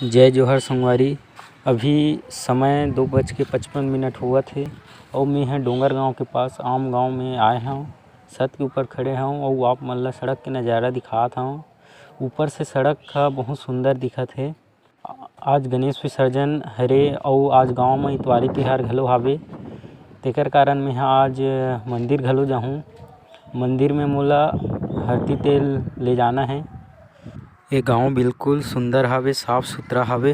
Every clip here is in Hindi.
जय जोहर संगवारी। अभी समय 2:55 हुआ थे और मैं यहाँ डोंगर गांव के पास आम गांव में आए हूँ। छत के ऊपर खड़े हूँ और आप मन ला सड़क के नज़ारा दिखात हूँ। ऊपर से सड़क का बहुत सुंदर दिखत है। आज गणेश विसर्जन हरे और आज गांव में इतवारी तिहार घलो हावे। तेकर कारण मैं आज मंदिर घलो जाहूँ। मंदिर में मोला हरदी तेल ले जाना है। ये गांव बिल्कुल सुंदर हावे, साफ सुथरा हावे।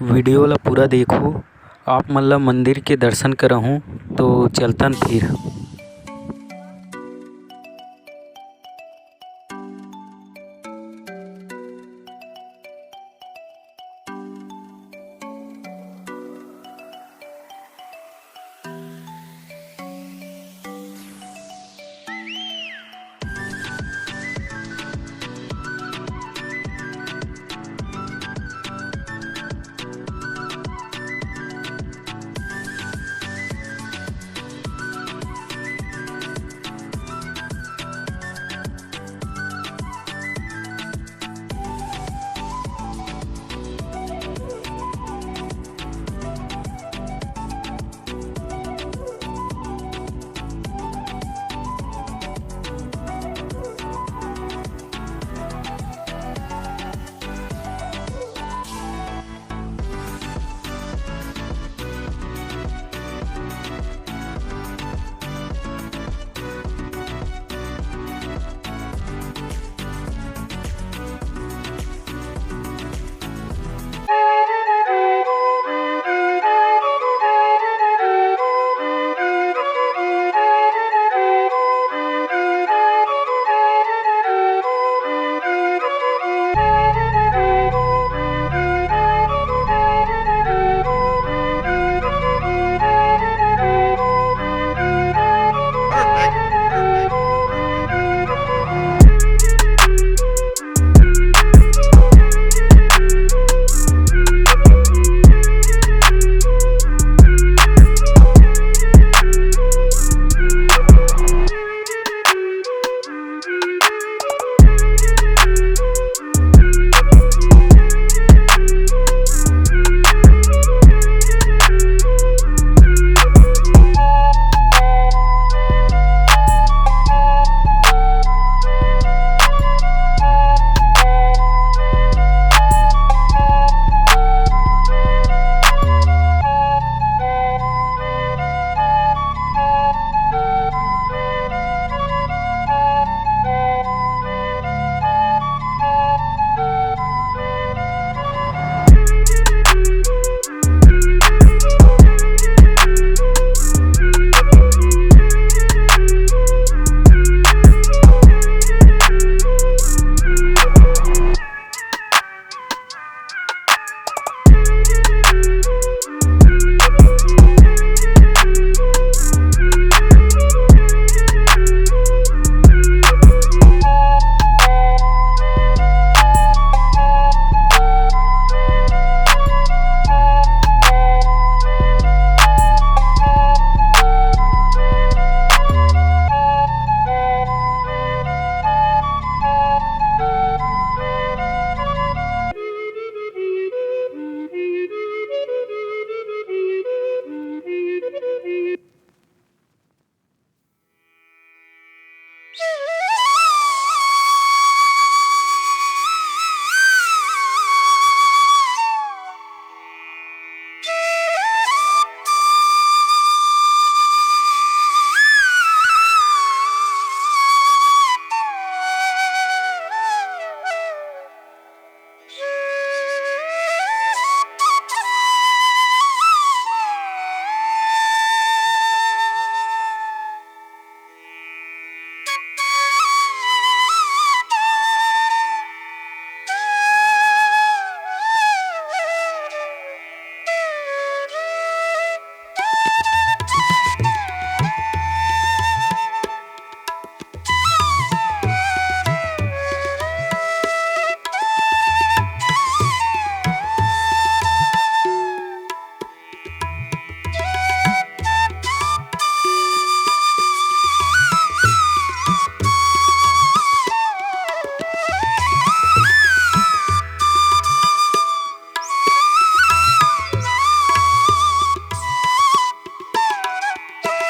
वीडियो ला पूरा देखो, आप मन ला मंदिर के दर्शन करहूँ तो चलतन फिर।